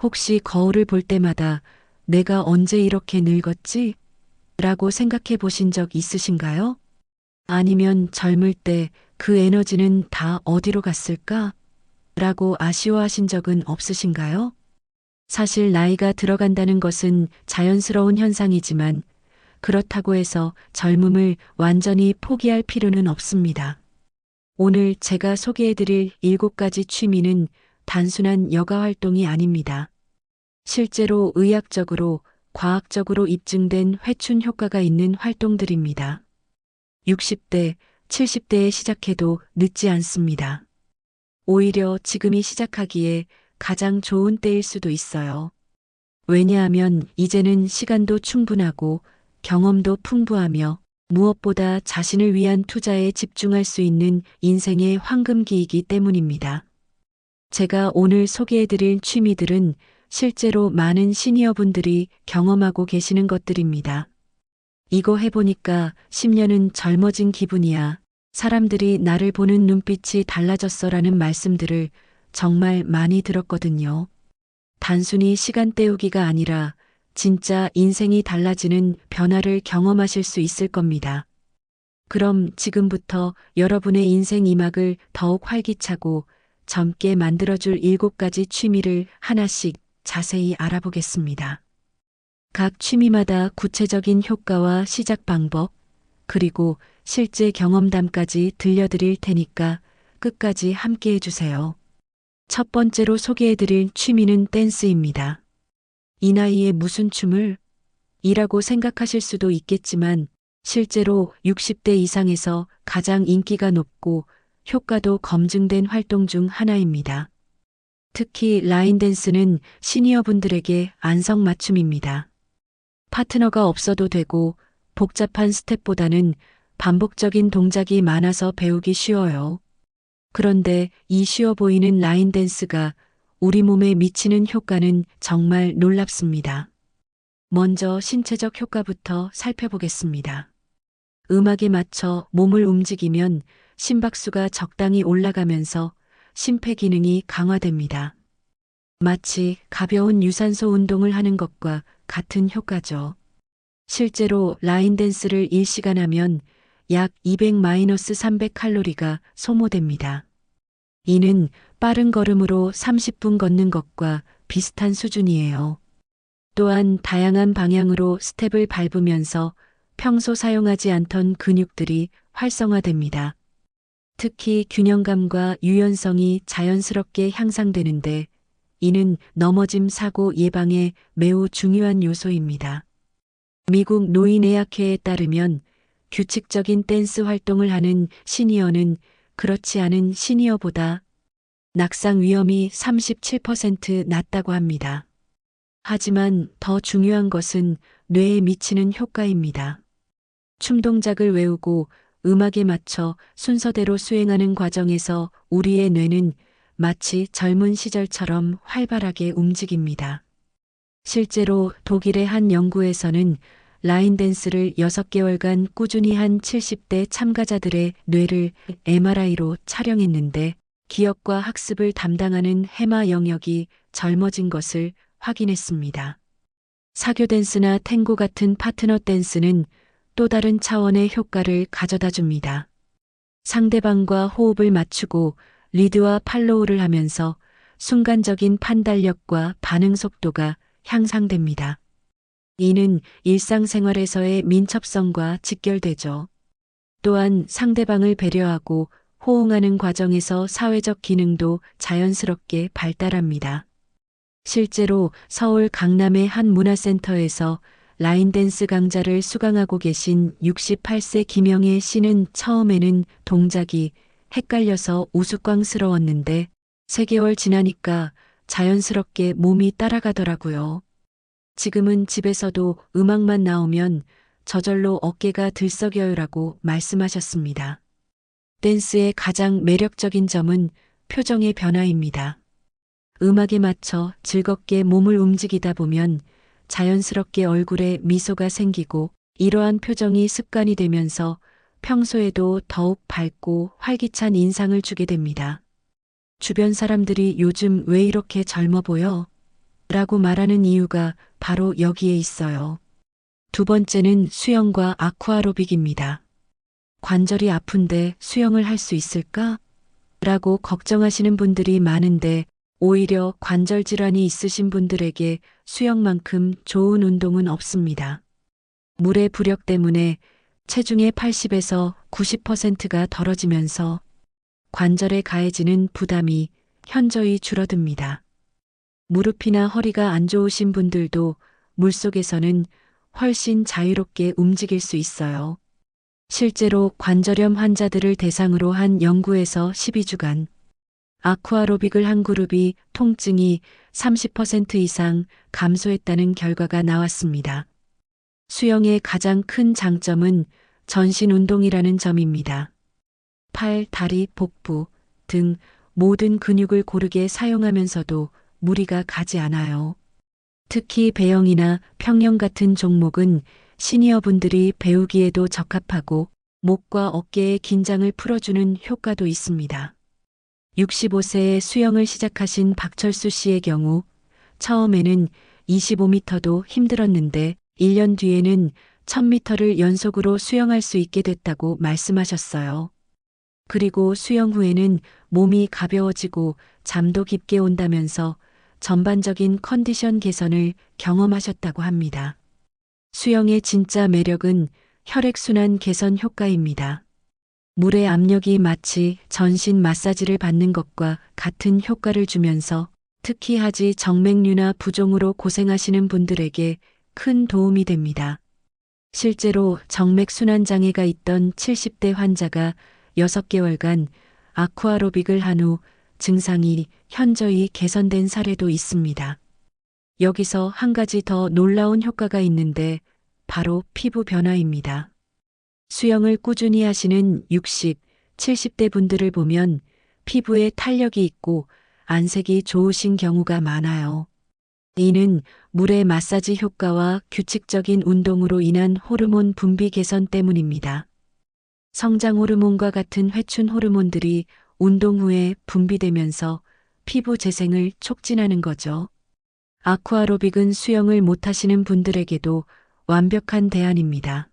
혹시 거울을 볼 때마다 내가 언제 이렇게 늙었지? 라고 생각해 보신 적 있으신가요? 아니면 젊을 때 그 에너지는 다 어디로 갔을까? 라고 아쉬워하신 적은 없으신가요? 사실 나이가 들어간다는 것은 자연스러운 현상이지만 그렇다고 해서 젊음을 완전히 포기할 필요는 없습니다. 오늘 제가 소개해드릴 7가지 취미는 단순한 여가 활동이 아닙니다. 실제로 의학적으로, 과학적으로 입증된 회춘 효과가 있는 활동들입니다. 60대, 70대에 시작해도 늦지 않습니다. 오히려 지금이 시작하기에 가장 좋은 때일 수도 있어요. 왜냐하면 이제는 시간도 충분하고 경험도 풍부하며 무엇보다 자신을 위한 투자에 집중할 수 있는 인생의 황금기이기 때문입니다. 제가 오늘 소개해드릴 취미들은 실제로 많은 시니어분들이 경험하고 계시는 것들입니다. 이거 해보니까 10년은 젊어진 기분이야. 사람들이 나를 보는 눈빛이 달라졌어라는 말씀들을 정말 많이 들었거든요. 단순히 시간 때우기가 아니라 진짜 인생이 달라지는 변화를 경험하실 수 있을 겁니다. 그럼 지금부터 여러분의 인생 이막을 더욱 활기차고 젊게 만들어줄 7가지 취미를 하나씩 자세히 알아보겠습니다. 각 취미마다 구체적인 효과와 시작 방법, 그리고 실제 경험담까지 들려드릴 테니까 끝까지 함께 해주세요. 첫 번째로 소개해드릴 취미는 댄스입니다. 이 나이에 무슨 춤을? 이라고 생각하실 수도 있겠지만 실제로 60대 이상에서 가장 인기가 높고 효과도 검증된 활동 중 하나입니다. 특히 라인 댄스는 시니어분들에게 안성맞춤입니다. 파트너가 없어도 되고 복잡한 스텝보다는 반복적인 동작이 많아서 배우기 쉬워요. 그런데 이 쉬워 보이는 라인 댄스가 우리 몸에 미치는 효과는 정말 놀랍습니다. 먼저 신체적 효과부터 살펴보겠습니다. 음악에 맞춰 몸을 움직이면 심박수가 적당히 올라가면서 심폐기능이 강화됩니다. 마치 가벼운 유산소 운동을 하는 것과 같은 효과죠. 실제로 라인 댄스를 1시간 하면 약 200-300칼로리가 소모됩니다. 이는 빠른 걸음으로 30분 걷는 것과 비슷한 수준이에요. 또한 다양한 방향으로 스텝을 밟으면서 평소 사용하지 않던 근육들이 활성화됩니다. 특히 균형감과 유연성이 자연스럽게 향상되는데 이는 넘어짐 사고 예방에 매우 중요한 요소입니다. 미국 노인의학회에 따르면 규칙적인 댄스 활동을 하는 시니어는 그렇지 않은 시니어보다 낙상 위험이 37% 낮다고 합니다. 하지만 더 중요한 것은 뇌에 미치는 효과입니다. 춤 동작을 외우고 음악에 맞춰 순서대로 수행하는 과정에서 우리의 뇌는 마치 젊은 시절처럼 활발하게 움직입니다. 실제로 독일의 한 연구에서는 라인 댄스를 6개월간 꾸준히 한 70대 참가자들의 뇌를 MRI로 촬영했는데 기억과 학습을 담당하는 해마 영역이 젊어진 것을 확인했습니다. 사교 댄스나 탱고 같은 파트너 댄스는 또 다른 차원의 효과를 가져다 줍니다. 상대방과 호흡을 맞추고 리드와 팔로우를 하면서 순간적인 판단력과 반응 속도가 향상됩니다. 이는 일상생활에서의 민첩성과 직결되죠. 또한 상대방을 배려하고 호응하는 과정에서 사회적 기능도 자연스럽게 발달합니다. 실제로 서울 강남의 한 문화센터에서 라인 댄스 강좌를 수강하고 계신 68세 김영애 씨는 처음에는 동작이 헷갈려서 우스꽝스러웠는데 3개월 지나니까 자연스럽게 몸이 따라가더라고요. 지금은 집에서도 음악만 나오면 저절로 어깨가 들썩여요라고 말씀하셨습니다. 댄스의 가장 매력적인 점은 표정의 변화입니다. 음악에 맞춰 즐겁게 몸을 움직이다 보면 자연스럽게 얼굴에 미소가 생기고 이러한 표정이 습관이 되면서 평소에도 더욱 밝고 활기찬 인상을 주게 됩니다. 주변 사람들이 요즘 왜 이렇게 젊어 보여? 라고 말하는 이유가 바로 여기에 있어요. 두 번째는 수영과 아쿠아로빅입니다. 관절이 아픈데 수영을 할 수 있을까? 라고 걱정하시는 분들이 많은데 오히려 관절 질환이 있으신 분들에게 수영만큼 좋은 운동은 없습니다. 물의 부력 때문에 체중의 80에서 90%가 덜어지면서 관절에 가해지는 부담이 현저히 줄어듭니다. 무릎이나 허리가 안 좋으신 분들도 물속에서는 훨씬 자유롭게 움직일 수 있어요. 실제로 관절염 환자들을 대상으로 한 연구에서 12주간 아쿠아로빅을 한 그룹이 통증이 30% 이상 감소했다는 결과가 나왔습니다. 수영의 가장 큰 장점은 전신 운동이라는 점입니다. 팔, 다리, 복부 등 모든 근육을 고르게 사용하면서도 무리가 가지 않아요. 특히 배영이나 평영 같은 종목은 시니어분들이 배우기에도 적합하고 목과 어깨의 긴장을 풀어주는 효과도 있습니다. 65세에 수영을 시작하신 박철수 씨의 경우 처음에는 25m도 힘들었는데 1년 뒤에는 1000m를 연속으로 수영할 수 있게 됐다고 말씀하셨어요. 그리고 수영 후에는 몸이 가벼워지고 잠도 깊게 온다면서 전반적인 컨디션 개선을 경험하셨다고 합니다. 수영의 진짜 매력은 혈액순환 개선 효과입니다. 물의 압력이 마치 전신 마사지를 받는 것과 같은 효과를 주면서 특히 하지 정맥류나 부종으로 고생하시는 분들에게 큰 도움이 됩니다. 실제로 정맥순환 장애가 있던 70대 환자가 6개월간 아쿠아로빅을 한 후 증상이 현저히 개선된 사례도 있습니다. 여기서 한 가지 더 놀라운 효과가 있는데 바로 피부 변화입니다. 수영을 꾸준히 하시는 60, 70대 분들을 보면 피부에 탄력이 있고 안색이 좋으신 경우가 많아요. 이는 물의 마사지 효과와 규칙적인 운동으로 인한 호르몬 분비 개선 때문입니다. 성장 호르몬과 같은 회춘 호르몬들이 운동 후에 분비되면서 피부 재생을 촉진하는 거죠. 아쿠아로빅은 수영을 못하시는 분들에게도 완벽한 대안입니다.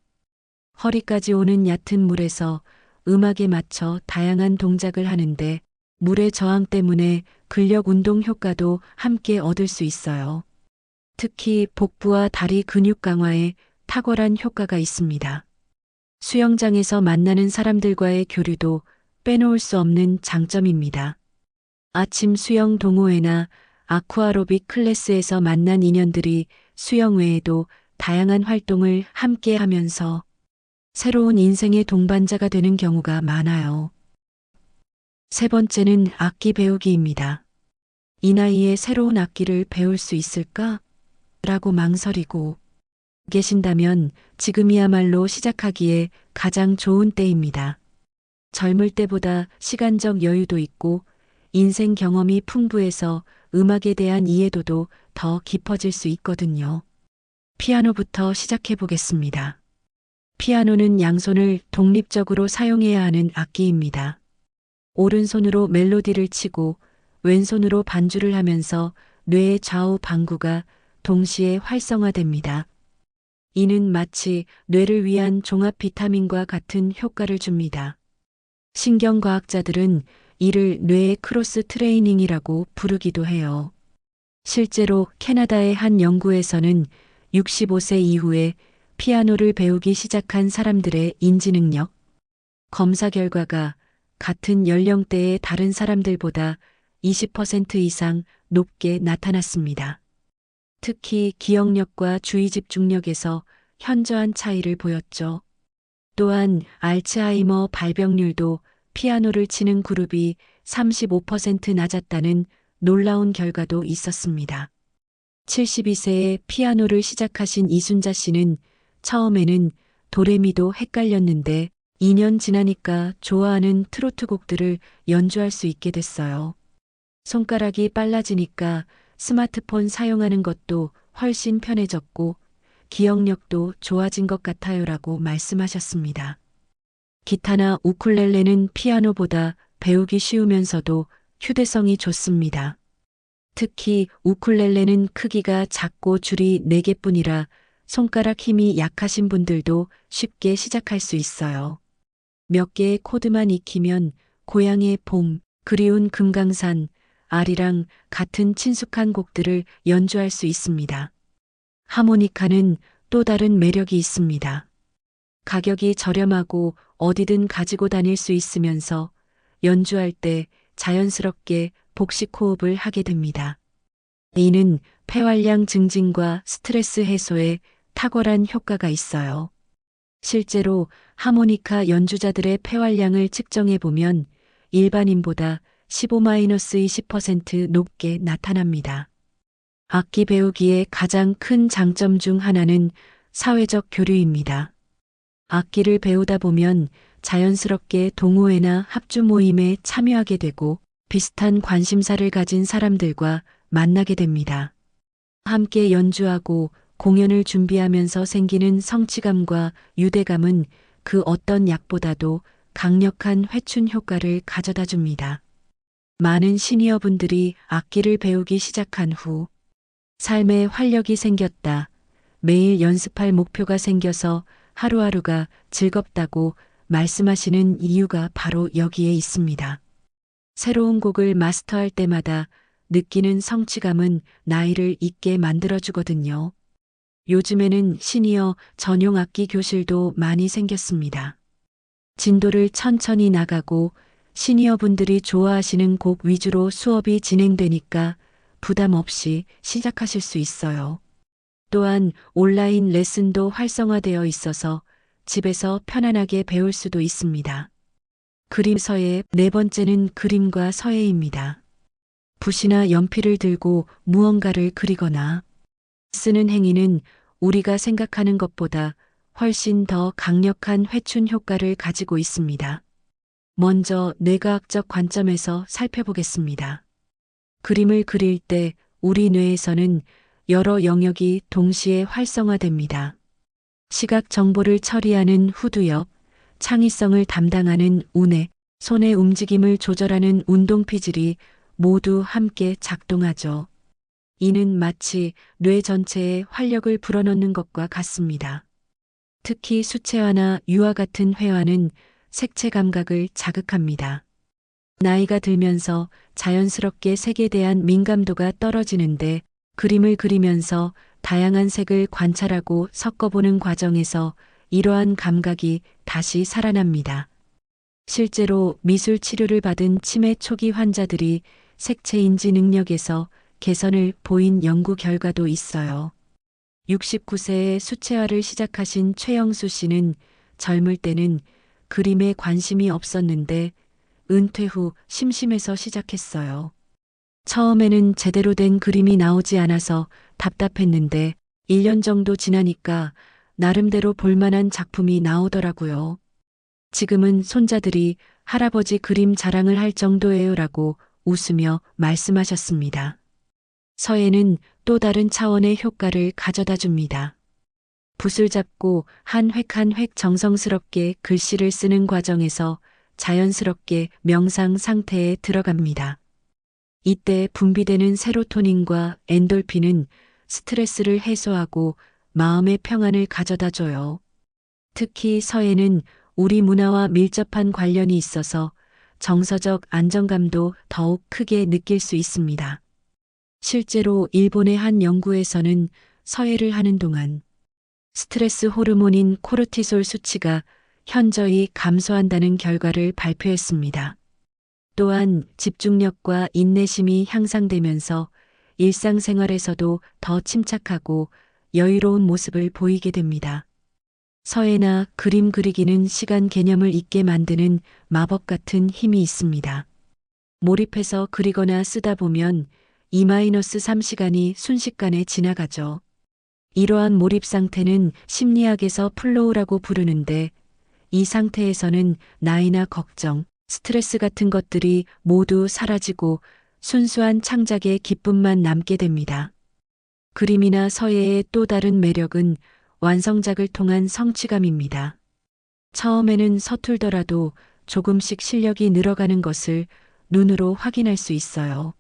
허리까지 오는 얕은 물에서 음악에 맞춰 다양한 동작을 하는데 물의 저항 때문에 근력 운동 효과도 함께 얻을 수 있어요. 특히 복부와 다리 근육 강화에 탁월한 효과가 있습니다. 수영장에서 만나는 사람들과의 교류도 빼놓을 수 없는 장점입니다. 아침 수영 동호회나 아쿠아로빅 클래스에서 만난 인연들이 수영 외에도 다양한 활동을 함께 하면서 새로운 인생의 동반자가 되는 경우가 많아요. 세 번째는 악기 배우기입니다. 이 나이에 새로운 악기를 배울 수 있을까? 라고 망설이고 계신다면 지금이야말로 시작하기에 가장 좋은 때입니다. 젊을 때보다 시간적 여유도 있고 인생 경험이 풍부해서 음악에 대한 이해도도 더 깊어질 수 있거든요. 피아노부터 시작해 보겠습니다. 피아노는 양손을 독립적으로 사용해야 하는 악기입니다. 오른손으로 멜로디를 치고 왼손으로 반주를 하면서 뇌의 좌우 방구가 동시에 활성화됩니다. 이는 마치 뇌를 위한 종합 비타민과 같은 효과를 줍니다. 신경과학자들은 이를 뇌의 크로스 트레이닝이라고 부르기도 해요. 실제로 캐나다의 한 연구에서는 65세 이후에 피아노를 배우기 시작한 사람들의 인지능력, 검사 결과가 같은 연령대의 다른 사람들보다 20% 이상 높게 나타났습니다. 특히 기억력과 주의 집중력에서 현저한 차이를 보였죠. 또한 알츠하이머 발병률도 피아노를 치는 그룹이 35% 낮았다는 놀라운 결과도 있었습니다. 72세에 피아노를 시작하신 이순자 씨는 처음에는 도레미도 헷갈렸는데 2년 지나니까 좋아하는 트로트 곡들을 연주할 수 있게 됐어요. 손가락이 빨라지니까 스마트폰 사용하는 것도 훨씬 편해졌고 기억력도 좋아진 것 같아요라고 말씀하셨습니다. 기타나 우쿨렐레는 피아노보다 배우기 쉬우면서도 휴대성이 좋습니다. 특히 우쿨렐레는 크기가 작고 줄이 4개뿐이라 손가락 힘이 약하신 분들도 쉽게 시작할 수 있어요. 몇 개의 코드만 익히면 고향의 봄, 그리운 금강산, 아리랑 같은 친숙한 곡들을 연주할 수 있습니다. 하모니카는 또 다른 매력이 있습니다. 가격이 저렴하고 어디든 가지고 다닐 수 있으면서 연주할 때 자연스럽게 복식 호흡을 하게 됩니다. 이는 폐활량 증진과 스트레스 해소에 탁월한 효과가 있어요. 실제로 하모니카 연주자들의 폐활량을 측정해 보면 일반인보다 15-20% 높게 나타납니다. 악기 배우기의 가장 큰 장점 중 하나는 사회적 교류입니다. 악기를 배우다 보면 자연스럽게 동호회나 합주 모임에 참여하게 되고 비슷한 관심사를 가진 사람들과 만나게 됩니다. 함께 연주하고 공연을 준비하면서 생기는 성취감과 유대감은 그 어떤 약보다도 강력한 회춘 효과를 가져다 줍니다. 많은 시니어분들이 악기를 배우기 시작한 후 삶에 활력이 생겼다. 매일 연습할 목표가 생겨서 하루하루가 즐겁다고 말씀하시는 이유가 바로 여기에 있습니다. 새로운 곡을 마스터할 때마다 느끼는 성취감은 나이를 잊게 만들어주거든요. 요즘에는 시니어 전용 악기 교실도 많이 생겼습니다. 진도를 천천히 나가고 시니어분들이 좋아하시는 곡 위주로 수업이 진행되니까 부담 없이 시작하실 수 있어요. 또한 온라인 레슨도 활성화되어 있어서 집에서 편안하게 배울 수도 있습니다. 그림 서예 4번째는 그림과 서예입니다. 붓이나 연필을 들고 무언가를 그리거나 쓰는 행위는 우리가 생각하는 것보다 훨씬 더 강력한 회춘 효과를 가지고 있습니다. 먼저 뇌과학적 관점에서 살펴보겠습니다. 그림을 그릴 때 우리 뇌에서는 여러 영역이 동시에 활성화됩니다. 시각 정보를 처리하는 후두엽, 창의성을 담당하는 우뇌, 손의 움직임을 조절하는 운동피질이 모두 함께 작동하죠. 이는 마치 뇌 전체에 활력을 불어넣는 것과 같습니다. 특히 수채화나 유화 같은 회화는 색채 감각을 자극합니다. 나이가 들면서 자연스럽게 색에 대한 민감도가 떨어지는데 그림을 그리면서 다양한 색을 관찰하고 섞어보는 과정에서 이러한 감각이 다시 살아납니다. 실제로 미술 치료를 받은 치매 초기 환자들이 색채 인지 능력에서 개선을 보인 연구 결과도 있어요. 69세에 수채화를 시작하신 최영수 씨는 젊을 때는 그림에 관심이 없었는데 은퇴 후 심심해서 시작했어요. 처음에는 제대로 된 그림이 나오지 않아서 답답했는데 1년 정도 지나니까 나름대로 볼만한 작품이 나오더라고요. 지금은 손자들이 할아버지 그림 자랑을 할 정도예요라고 웃으며 말씀하셨습니다. 서예는 또 다른 차원의 효과를 가져다 줍니다. 붓을 잡고 한 획 한 획 정성스럽게 글씨를 쓰는 과정에서 자연스럽게 명상 상태에 들어갑니다. 이때 분비되는 세로토닌과 엔돌핀은 스트레스를 해소하고 마음의 평안을 가져다 줘요. 특히 서예는 우리 문화와 밀접한 관련이 있어서 정서적 안정감도 더욱 크게 느낄 수 있습니다. 실제로 일본의 한 연구에서는 서예를 하는 동안 스트레스 호르몬인 코르티솔 수치가 현저히 감소한다는 결과를 발표했습니다. 또한 집중력과 인내심이 향상되면서 일상생활에서도 더 침착하고 여유로운 모습을 보이게 됩니다. 서예나 그림 그리기는 시간 개념을 잊게 만드는 마법 같은 힘이 있습니다. 몰입해서 그리거나 쓰다 보면 2-3시간이 순식간에 지나가죠. 이러한 몰입 상태는 심리학에서 플로우라고 부르는데 이 상태에서는 나이나 걱정, 스트레스 같은 것들이 모두 사라지고 순수한 창작의 기쁨만 남게 됩니다. 그림이나 서예의 또 다른 매력은 완성작을 통한 성취감입니다. 처음에는 서툴더라도 조금씩 실력이 늘어가는 것을 눈으로 확인할 수 있어요.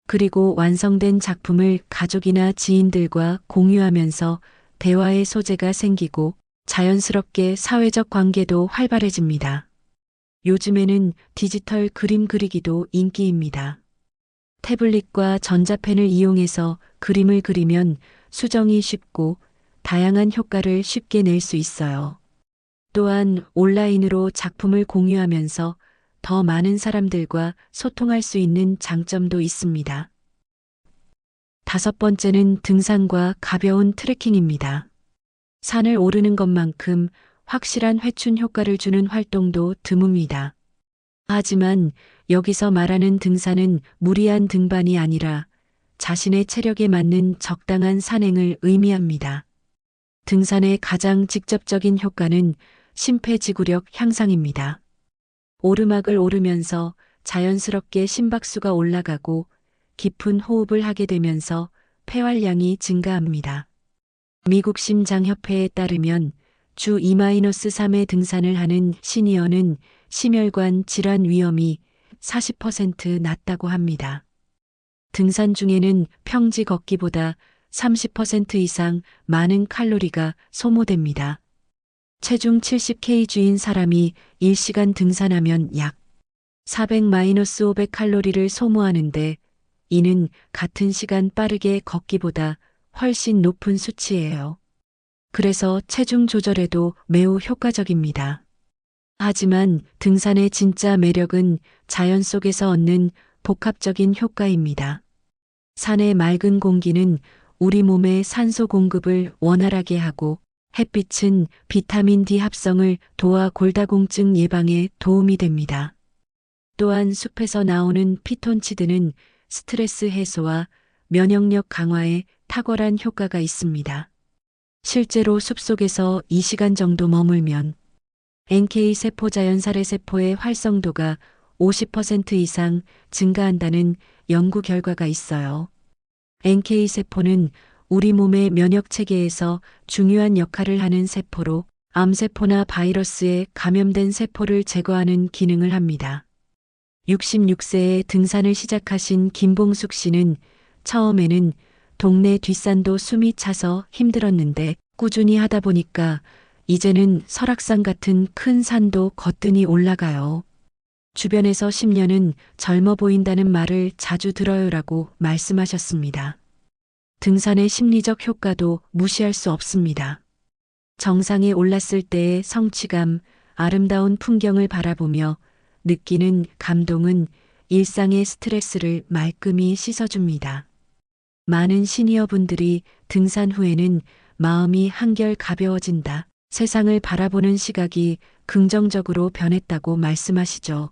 그리고 완성된 작품을 가족이나 지인들과 공유하면서 대화의 소재가 생기고 자연스럽게 사회적 관계도 활발해집니다. 요즘에는 디지털 그림 그리기도 인기입니다. 태블릿과 전자펜을 이용해서 그림을 그리면 수정이 쉽고 다양한 효과를 쉽게 낼 수 있어요. 또한 온라인으로 작품을 공유하면서 더 많은 사람들과 소통할 수 있는 장점도 있습니다. 다섯 번째는 등산과 가벼운 트레킹입니다. 산을 오르는 것만큼 확실한 회춘 효과를 주는 활동도 드뭅니다. 하지만 여기서 말하는 등산은 무리한 등반이 아니라 자신의 체력에 맞는 적당한 산행을 의미합니다. 등산의 가장 직접적인 효과는 심폐지구력 향상입니다. 오르막을 오르면서 자연스럽게 심박수가 올라가고 깊은 호흡을 하게 되면서 폐활량이 증가합니다. 미국 심장협회에 따르면 주 2-3회 등산을 하는 시니어는 심혈관 질환 위험이 40% 낮다고 합니다. 등산 중에는 평지 걷기보다 30% 이상 많은 칼로리가 소모됩니다. 체중 70kg인 사람이 1시간 등산하면 약 400-500 칼로리를 소모하는데 이는 같은 시간 빠르게 걷기보다 훨씬 높은 수치예요. 그래서 체중 조절에도 매우 효과적입니다. 하지만 등산의 진짜 매력은 자연 속에서 얻는 복합적인 효과입니다. 산의 맑은 공기는 우리 몸의 산소 공급을 원활하게 하고 햇빛은 비타민 D 합성을 도와 골다공증 예방에 도움이 됩니다. 또한 숲에서 나오는 피톤치드는 스트레스 해소와 면역력 강화에 탁월한 효과가 있습니다. 실제로 숲속에서 2시간 정도 머물면 NK 세포 자연살해 세포의 활성도가 50% 이상 증가한다는 연구 결과가 있어요. NK 세포는 우리 몸의 면역 체계에서 중요한 역할을 하는 세포로 암세포나 바이러스에 감염된 세포를 제거하는 기능을 합니다. 66세에 등산을 시작하신 김봉숙 씨는 처음에는 동네 뒷산도 숨이 차서 힘들었는데 꾸준히 하다 보니까 이제는 설악산 같은 큰 산도 거뜬히 올라가요. 주변에서 10년은 젊어 보인다는 말을 자주 들어요라고 말씀하셨습니다. 등산의 심리적 효과도 무시할 수 없습니다. 정상에 올랐을 때의 성취감, 아름다운 풍경을 바라보며 느끼는 감동은 일상의 스트레스를 말끔히 씻어줍니다. 많은 시니어분들이 등산 후에는 마음이 한결 가벼워진다, 세상을 바라보는 시각이 긍정적으로 변했다고 말씀하시죠.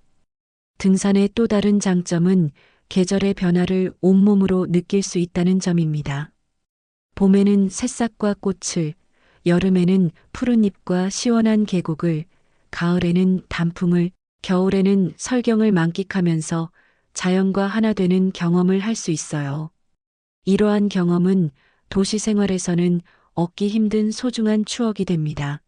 등산의 또 다른 장점은 계절의 변화를 온몸으로 느낄 수 있다는 점입니다. 봄에는 새싹과 꽃을, 여름에는 푸른 잎과 시원한 계곡을, 가을에는 단풍을, 겨울에는 설경을 만끽하면서 자연과 하나 되는 경험을 할 수 있어요. 이러한 경험은 도시 생활에서는 얻기 힘든 소중한 추억이 됩니다.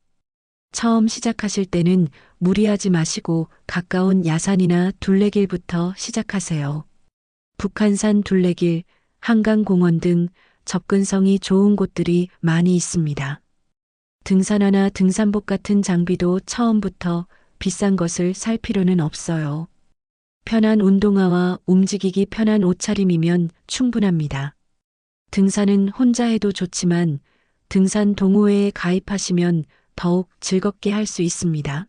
처음 시작하실 때는 무리하지 마시고 가까운 야산이나 둘레길부터 시작하세요. 북한산 둘레길, 한강공원 등 접근성이 좋은 곳들이 많이 있습니다. 등산화나 등산복 같은 장비도 처음부터 비싼 것을 살 필요는 없어요. 편한 운동화와 움직이기 편한 옷차림이면 충분합니다. 등산은 혼자 해도 좋지만 등산 동호회에 가입하시면 더욱 즐겁게 할 수 있습니다.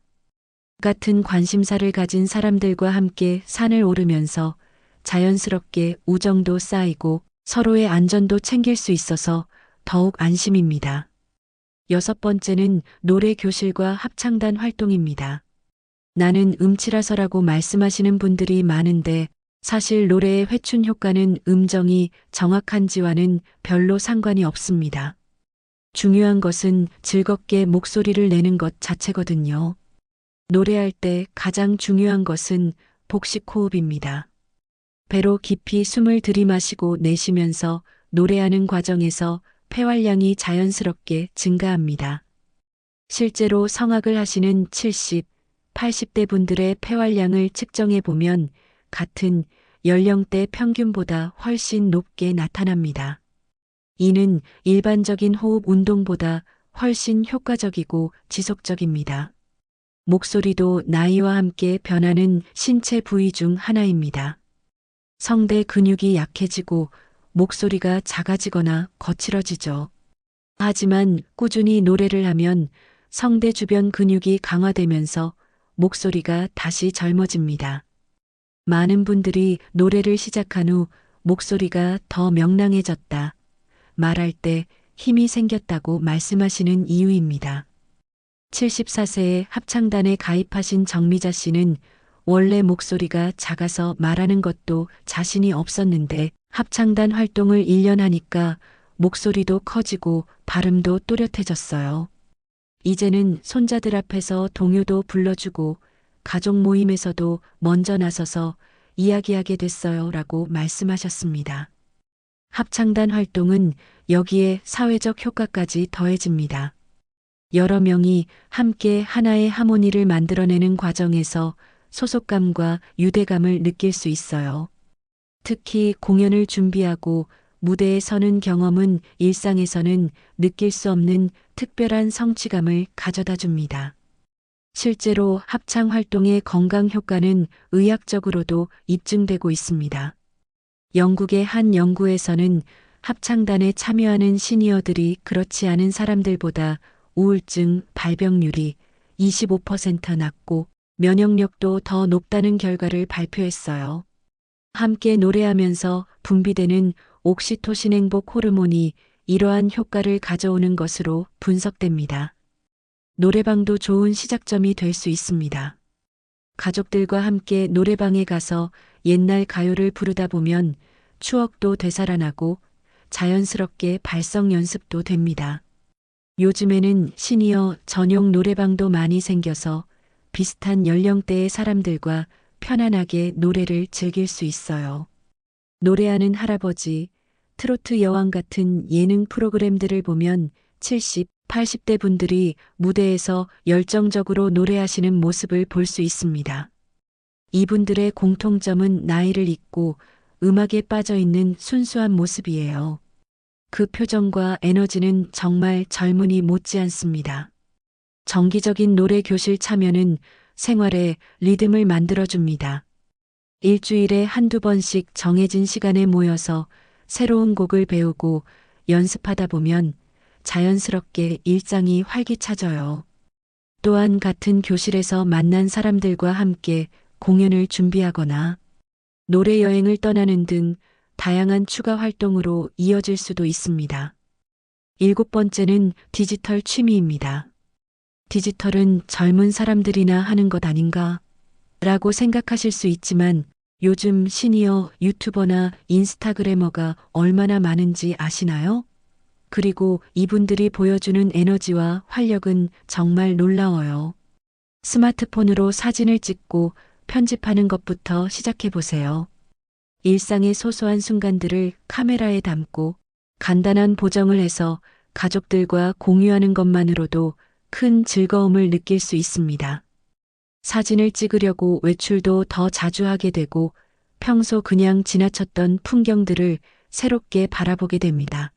같은 관심사를 가진 사람들과 함께 산을 오르면서 자연스럽게 우정도 쌓이고 서로의 안전도 챙길 수 있어서 더욱 안심입니다. 여섯 번째는 노래 교실과 합창단 활동입니다. 나는 음치라서라고 말씀하시는 분들이 많은데 사실 노래의 회춘 효과는 음정이 정확한지와는 별로 상관이 없습니다. 중요한 것은 즐겁게 목소리를 내는 것 자체거든요. 노래할 때 가장 중요한 것은 복식 호흡입니다. 배로 깊이 숨을 들이마시고 내쉬면서 노래하는 과정에서 폐활량이 자연스럽게 증가합니다. 실제로 성악을 하시는 70, 80대 분들의 폐활량을 측정해 보면 같은 연령대 평균보다 훨씬 높게 나타납니다. 이는 일반적인 호흡 운동보다 훨씬 효과적이고 지속적입니다. 목소리도 나이와 함께 변하는 신체 부위 중 하나입니다. 성대 근육이 약해지고 목소리가 작아지거나 거칠어지죠. 하지만 꾸준히 노래를 하면 성대 주변 근육이 강화되면서 목소리가 다시 젊어집니다. 많은 분들이 노래를 시작한 후 목소리가 더 명랑해졌다, 말할 때 힘이 생겼다고 말씀하시는 이유입니다. 74세에 합창단에 가입하신 정미자 씨는 원래 목소리가 작아서 말하는 것도 자신이 없었는데 합창단 활동을 1년 하니까 목소리도 커지고 발음도 또렷해졌어요. 이제는 손자들 앞에서 동요도 불러주고 가족 모임에서도 먼저 나서서 이야기하게 됐어요 라고 말씀하셨습니다. 합창단 활동은 여기에 사회적 효과까지 더해집니다. 여러 명이 함께 하나의 하모니를 만들어내는 과정에서 소속감과 유대감을 느낄 수 있어요. 특히 공연을 준비하고 무대에 서는 경험은 일상에서는 느낄 수 없는 특별한 성취감을 가져다 줍니다. 실제로 합창 활동의 건강 효과는 의학적으로도 입증되고 있습니다. 영국의 한 연구에서는 합창단에 참여하는 시니어들이 그렇지 않은 사람들보다 우울증 발병률이 25% 낮고 면역력도 더 높다는 결과를 발표했어요. 함께 노래하면서 분비되는 옥시토신 행복 호르몬이 이러한 효과를 가져오는 것으로 분석됩니다. 노래방도 좋은 시작점이 될 수 있습니다. 가족들과 함께 노래방에 가서 옛날 가요를 부르다 보면 추억도 되살아나고 자연스럽게 발성 연습도 됩니다. 요즘에는 시니어 전용 노래방도 많이 생겨서 비슷한 연령대의 사람들과 편안하게 노래를 즐길 수 있어요. 노래하는 할아버지, 트로트 여왕 같은 예능 프로그램들을 보면 70, 80대 분들이 무대에서 열정적으로 노래하시는 모습을 볼 수 있습니다. 이분들의 공통점은 나이를 잊고 음악에 빠져 있는 순수한 모습이에요. 그 표정과 에너지는 정말 젊은이 못지않습니다. 정기적인 노래 교실 참여는 생활에 리듬을 만들어줍니다. 일주일에 한두 번씩 정해진 시간에 모여서 새로운 곡을 배우고 연습하다 보면 자연스럽게 일상이 활기차져요. 또한 같은 교실에서 만난 사람들과 함께 공연을 준비하거나 노래 여행을 떠나는 등 다양한 추가 활동으로 이어질 수도 있습니다. 7번째는 디지털 취미입니다. 디지털은 젊은 사람들이나 하는 것 아닌가? 라고 생각하실 수 있지만 요즘 시니어 유튜버나 인스타그래머가 얼마나 많은지 아시나요? 그리고 이분들이 보여주는 에너지와 활력은 정말 놀라워요. 스마트폰으로 사진을 찍고 편집하는 것부터 시작해 보세요. 일상의 소소한 순간들을 카메라에 담고 간단한 보정을 해서 가족들과 공유하는 것만으로도 큰 즐거움을 느낄 수 있습니다. 사진을 찍으려고 외출도 더 자주 하게 되고 평소 그냥 지나쳤던 풍경들을 새롭게 바라보게 됩니다.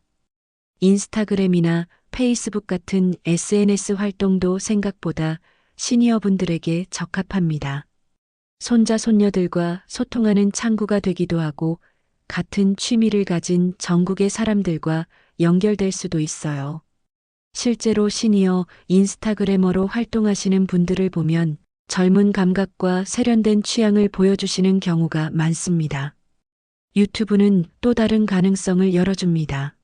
인스타그램이나 페이스북 같은 SNS 활동도 생각보다 시니어분들에게 적합합니다. 손자, 손녀들과 소통하는 창구가 되기도 하고 같은 취미를 가진 전국의 사람들과 연결될 수도 있어요. 실제로 시니어 인스타그래머로 활동하시는 분들을 보면 젊은 감각과 세련된 취향을 보여주시는 경우가 많습니다. 유튜브는 또 다른 가능성을 열어줍니다.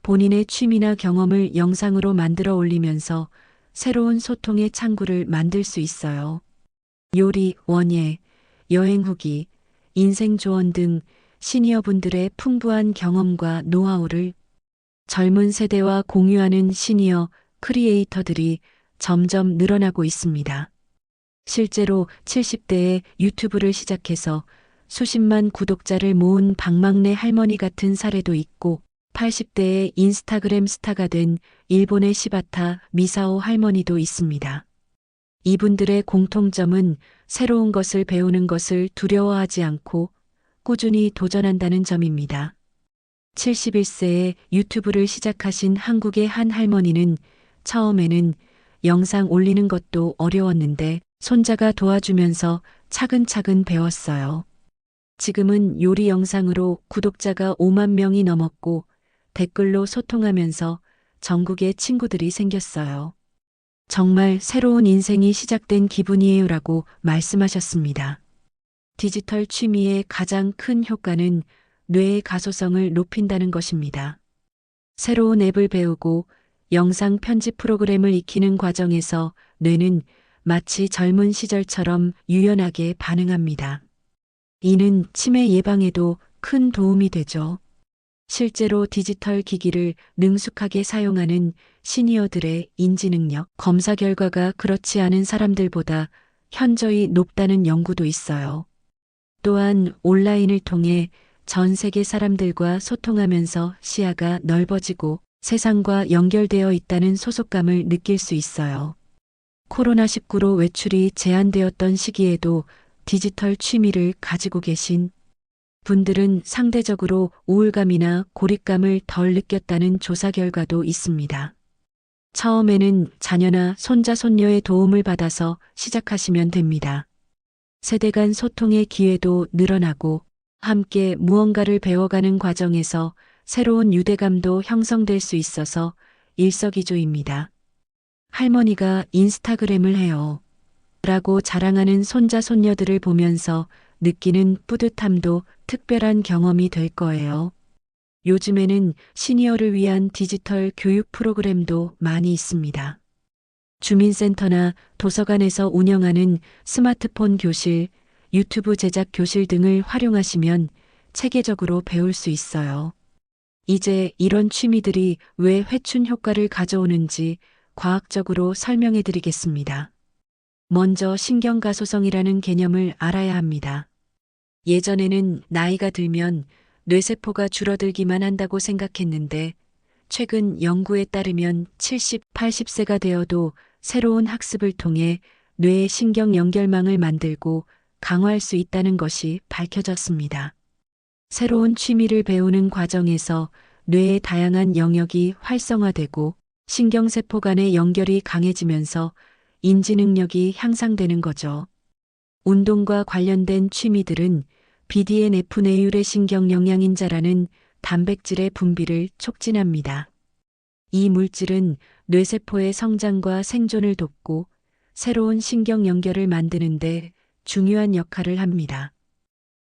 본인의 취미나 경험을 영상으로 만들어 올리면서 새로운 소통의 창구를 만들 수 있어요. 요리, 원예, 여행 후기, 인생 조언 등 시니어분들의 풍부한 경험과 노하우를 젊은 세대와 공유하는 시니어 크리에이터들이 점점 늘어나고 있습니다. 실제로 70대에 유튜브를 시작해서 수십만 구독자를 모은 박막내 할머니 같은 사례도 있고 80대에 인스타그램 스타가 된 일본의 시바타 미사오 할머니도 있습니다. 이분들의 공통점은 새로운 것을 배우는 것을 두려워하지 않고 꾸준히 도전한다는 점입니다. 71세에 유튜브를 시작하신 한국의 한 할머니는 처음에는 영상 올리는 것도 어려웠는데 손자가 도와주면서 차근차근 배웠어요. 지금은 요리 영상으로 구독자가 5만 명이 넘었고 댓글로 소통하면서 전국에 친구들이 생겼어요. 정말 새로운 인생이 시작된 기분이에요라고 말씀하셨습니다. 디지털 취미의 가장 큰 효과는 뇌의 가소성을 높인다는 것입니다. 새로운 앱을 배우고 영상 편집 프로그램을 익히는 과정에서 뇌는 마치 젊은 시절처럼 유연하게 반응합니다. 이는 치매 예방에도 큰 도움이 되죠. 실제로 디지털 기기를 능숙하게 사용하는 시니어들의 인지능력 검사 결과가 그렇지 않은 사람들보다 현저히 높다는 연구도 있어요. 또한 온라인을 통해 전 세계 사람들과 소통하면서 시야가 넓어지고 세상과 연결되어 있다는 소속감을 느낄 수 있어요. 코로나19로 외출이 제한되었던 시기에도 디지털 취미를 가지고 계신 분들은 상대적으로 우울감이나 고립감을 덜 느꼈다는 조사 결과도 있습니다. 처음에는 자녀나 손자, 손녀의 도움을 받아서 시작하시면 됩니다. 세대 간 소통의 기회도 늘어나고 함께 무언가를 배워가는 과정에서 새로운 유대감도 형성될 수 있어서 일석이조입니다. 할머니가 인스타그램을 해요. 라고 자랑하는 손자, 손녀들을 보면서 느끼는 뿌듯함도 특별한 경험이 될 거예요. 요즘에는 시니어를 위한 디지털 교육 프로그램도 많이 있습니다. 주민센터나 도서관에서 운영하는 스마트폰 교실, 유튜브 제작 교실 등을 활용하시면 체계적으로 배울 수 있어요. 이제 이런 취미들이 왜 회춘 효과를 가져오는지 과학적으로 설명해 드리겠습니다. 먼저 신경가소성이라는 개념을 알아야 합니다. 예전에는 나이가 들면 뇌세포가 줄어들기만 한다고 생각했는데 최근 연구에 따르면 70, 80세가 되어도 새로운 학습을 통해 뇌의 신경 연결망을 만들고 강화할 수 있다는 것이 밝혀졌습니다. 새로운 취미를 배우는 과정에서 뇌의 다양한 영역이 활성화되고 신경세포 간의 연결이 강해지면서 인지 능력이 향상되는 거죠. 운동과 관련된 취미들은 BDNF 뇌유래 신경 영양인자라는 단백질의 분비를 촉진합니다. 이 물질은 뇌세포의 성장과 생존을 돕고 새로운 신경 연결을 만드는데 중요한 역할을 합니다.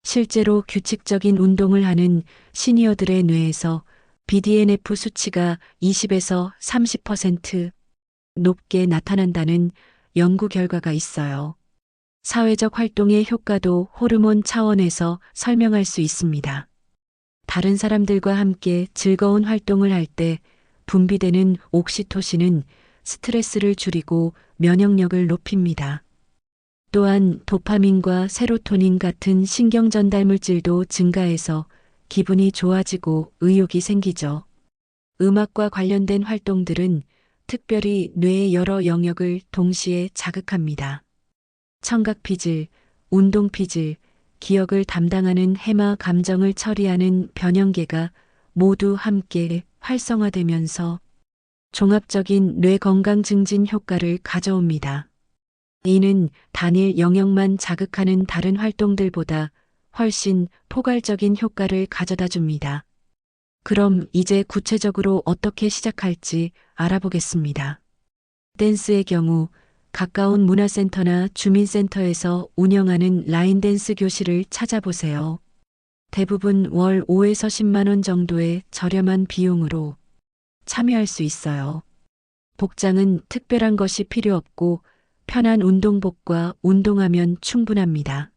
실제로 규칙적인 운동을 하는 시니어들의 뇌에서 BDNF 수치가 20에서 30% 높게 나타난다는 연구 결과가 있어요. 사회적 활동의 효과도 호르몬 차원에서 설명할 수 있습니다. 다른 사람들과 함께 즐거운 활동을 할 때 분비되는 옥시토신은 스트레스를 줄이고 면역력을 높입니다. 또한 도파민과 세로토닌 같은 신경 전달 물질도 증가해서 기분이 좋아지고 의욕이 생기죠. 음악과 관련된 활동들은 특별히 뇌의 여러 영역을 동시에 자극합니다. 청각피질, 운동피질, 기억을 담당하는 해마 감정을 처리하는 변형계가 모두 함께 활성화되면서 종합적인 뇌 건강 증진 효과를 가져옵니다. 이는 단일 영역만 자극하는 다른 활동들보다 훨씬 포괄적인 효과를 가져다 줍니다. 그럼 이제 구체적으로 어떻게 시작할지 알아보겠습니다. 댄스의 경우 가까운 문화센터나 주민센터에서 운영하는 라인댄스 교실을 찾아보세요. 대부분 월 5에서 10만 원 정도의 저렴한 비용으로 참여할 수 있어요. 복장은 특별한 것이 필요 없고 편한 운동복과 운동하면 충분합니다.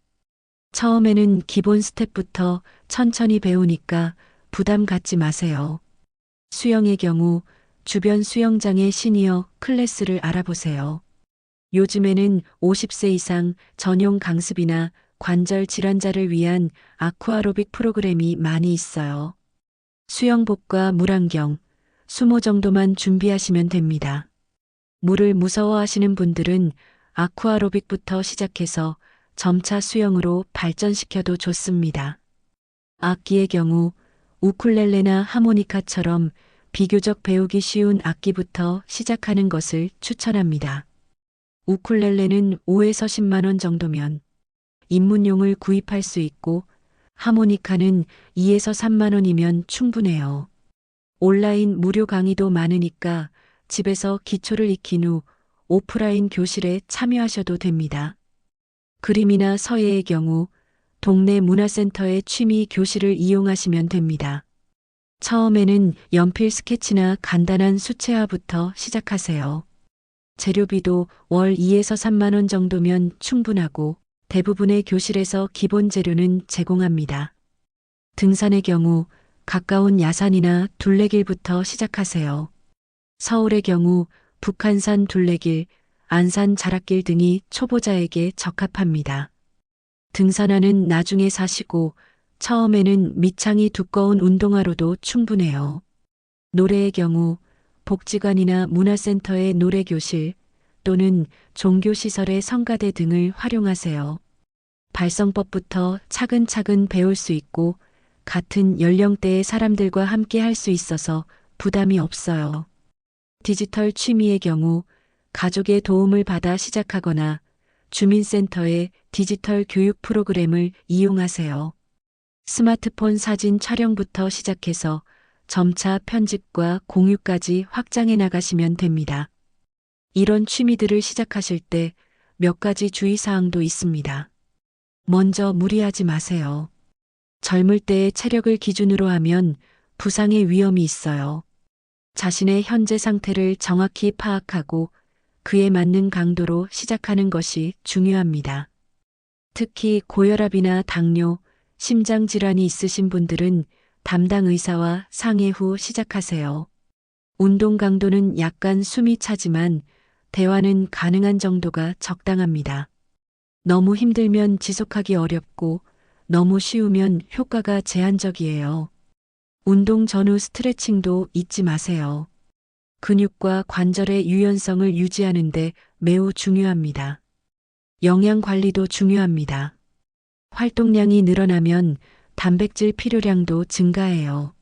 처음에는 기본 스텝부터 천천히 배우니까 부담 갖지 마세요. 수영의 경우 주변 수영장의 시니어 클래스를 알아보세요. 요즘에는 50세 이상 전용 강습이나 관절 질환자를 위한 아쿠아로빅 프로그램이 많이 있어요. 수영복과 물안경, 수모 정도만 준비하시면 됩니다. 물을 무서워하시는 분들은 아쿠아로빅부터 시작해서 점차 수영으로 발전시켜도 좋습니다. 악기의 경우 우쿨렐레나 하모니카처럼 비교적 배우기 쉬운 악기부터 시작하는 것을 추천합니다. 우쿨렐레는 5에서 10만 원 정도면 입문용을 구입할 수 있고 하모니카는 2에서 3만 원이면 충분해요. 온라인 무료 강의도 많으니까 집에서 기초를 익힌 후 오프라인 교실에 참여하셔도 됩니다. 그림이나 서예의 경우 동네 문화센터의 취미 교실을 이용하시면 됩니다. 처음에는 연필 스케치나 간단한 수채화부터 시작하세요. 재료비도 월 2에서 3만 원 정도면 충분하고 대부분의 교실에서 기본 재료는 제공합니다. 등산의 경우 가까운 야산이나 둘레길부터 시작하세요. 서울의 경우 북한산 둘레길, 안산 자락길 등이 초보자에게 적합합니다. 등산화는 나중에 사시고 처음에는 밑창이 두꺼운 운동화로도 충분해요. 노래의 경우 복지관이나 문화센터의 노래교실 또는 종교시설의 성가대 등을 활용하세요. 발성법부터 차근차근 배울 수 있고 같은 연령대의 사람들과 함께 할 수 있어서 부담이 없어요. 디지털 취미의 경우 가족의 도움을 받아 시작하거나 주민센터의 디지털 교육 프로그램을 이용하세요. 스마트폰 사진 촬영부터 시작해서 점차 편집과 공유까지 확장해 나가시면 됩니다. 이런 취미들을 시작하실 때 몇 가지 주의사항도 있습니다. 먼저 무리하지 마세요. 젊을 때의 체력을 기준으로 하면 부상의 위험이 있어요. 자신의 현재 상태를 정확히 파악하고 그에 맞는 강도로 시작하는 것이 중요합니다. 특히 고혈압이나 당뇨, 심장질환이 있으신 분들은 담당 의사와 상의 후 시작하세요. 운동 강도는 약간 숨이 차지만 대화는 가능한 정도가 적당합니다. 너무 힘들면 지속하기 어렵고 너무 쉬우면 효과가 제한적이에요. 운동 전후 스트레칭도 잊지 마세요. 근육과 관절의 유연성을 유지하는데 매우 중요합니다. 영양 관리도 중요합니다. 활동량이 늘어나면 단백질 필요량도 증가해요.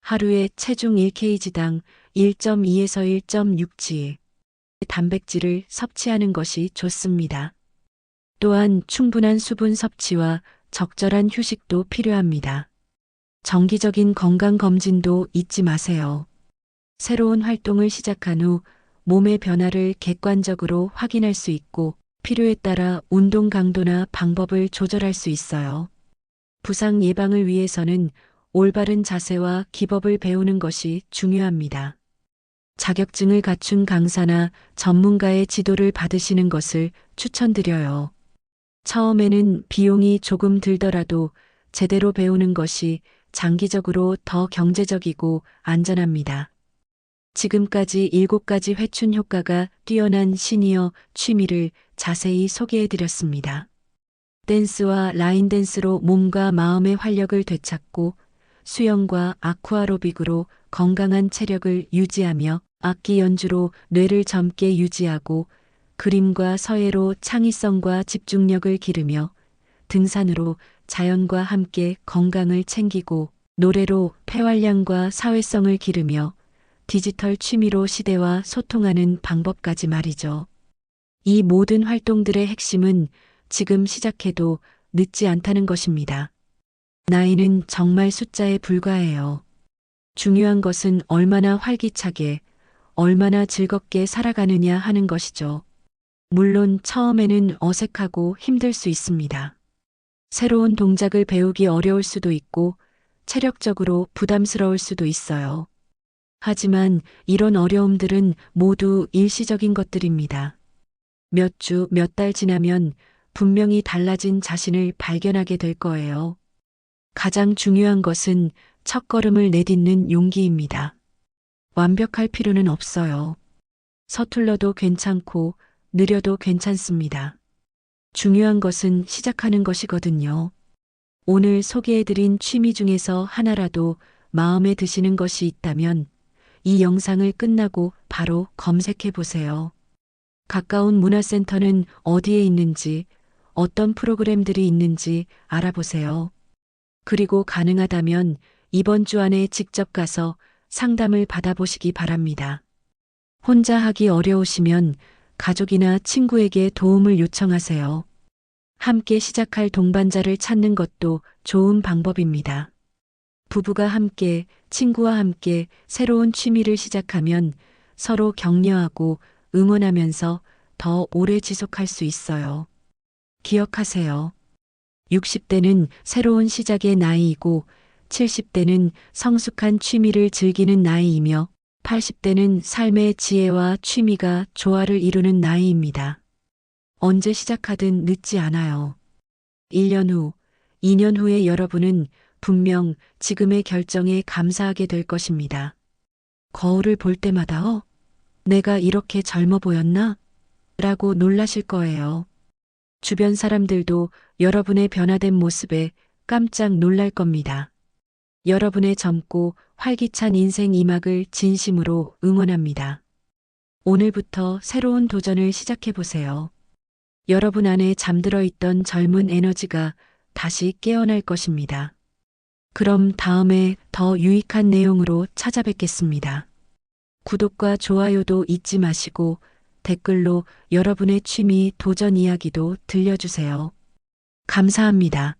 하루에 체중 1kg당 1.2에서 1.6g 단백질을 섭취하는 것이 좋습니다. 또한 충분한 수분 섭취와 적절한 휴식도 필요합니다. 정기적인 건강검진도 잊지 마세요. 새로운 활동을 시작한 후 몸의 변화를 객관적으로 확인할 수 있고 필요에 따라 운동 강도나 방법을 조절할 수 있어요. 부상 예방을 위해서는 올바른 자세와 기법을 배우는 것이 중요합니다. 자격증을 갖춘 강사나 전문가의 지도를 받으시는 것을 추천드려요. 처음에는 비용이 조금 들더라도 제대로 배우는 것이 장기적으로 더 경제적이고 안전합니다. 지금까지 7가지 회춘 효과가 뛰어난 시니어 취미를 자세히 소개해드렸습니다. 댄스와 라인 댄스로 몸과 마음의 활력을 되찾고 수영과 아쿠아로빅으로 건강한 체력을 유지하며 악기 연주로 뇌를 젊게 유지하고 그림과 서예로 창의성과 집중력을 기르며 등산으로 자연과 함께 건강을 챙기고 노래로 폐활량과 사회성을 기르며 디지털 취미로 시대와 소통하는 방법까지 말이죠. 이 모든 활동들의 핵심은 지금 시작해도 늦지 않다는 것입니다. 나이는 정말 숫자에 불과해요. 중요한 것은 얼마나 활기차게, 얼마나 즐겁게 살아가느냐 하는 것이죠. 물론 처음에는 어색하고 힘들 수 있습니다. 새로운 동작을 배우기 어려울 수도 있고 체력적으로 부담스러울 수도 있어요. 하지만 이런 어려움들은 모두 일시적인 것들입니다. 몇 주, 몇 달 지나면 분명히 달라진 자신을 발견하게 될 거예요. 가장 중요한 것은 첫걸음을 내딛는 용기입니다. 완벽할 필요는 없어요. 서툴러도 괜찮고 느려도 괜찮습니다. 중요한 것은 시작하는 것이거든요. 오늘 소개해드린 취미 중에서 하나라도 마음에 드시는 것이 있다면 이 영상을 끝나고 바로 검색해 보세요. 가까운 문화센터는 어디에 있는지, 어떤 프로그램들이 있는지 알아보세요. 그리고 가능하다면 이번 주 안에 직접 가서 상담을 받아보시기 바랍니다. 혼자 하기 어려우시면 가족이나 친구에게 도움을 요청하세요. 함께 시작할 동반자를 찾는 것도 좋은 방법입니다. 부부가 함께, 친구와 함께 새로운 취미를 시작하면 서로 격려하고 응원하면서 더 오래 지속할 수 있어요. 기억하세요. 60대는 새로운 시작의 나이이고 70대는 성숙한 취미를 즐기는 나이이며 80대는 삶의 지혜와 취미가 조화를 이루는 나이입니다. 언제 시작하든 늦지 않아요. 1년 후, 2년 후에 여러분은 분명 지금의 결정에 감사하게 될 것입니다. 거울을 볼 때마다 내가 이렇게 젊어 보였나? 라고 놀라실 거예요. 주변 사람들도 여러분의 변화된 모습에 깜짝 놀랄 겁니다. 여러분의 젊고 활기찬 인생 2막을 진심으로 응원합니다. 오늘부터 새로운 도전을 시작해 보세요. 여러분 안에 잠들어 있던 젊은 에너지가 다시 깨어날 것입니다. 그럼 다음에 더 유익한 내용으로 찾아뵙겠습니다. 구독과 좋아요도 잊지 마시고 댓글로 여러분의 취미 도전 이야기도 들려주세요. 감사합니다.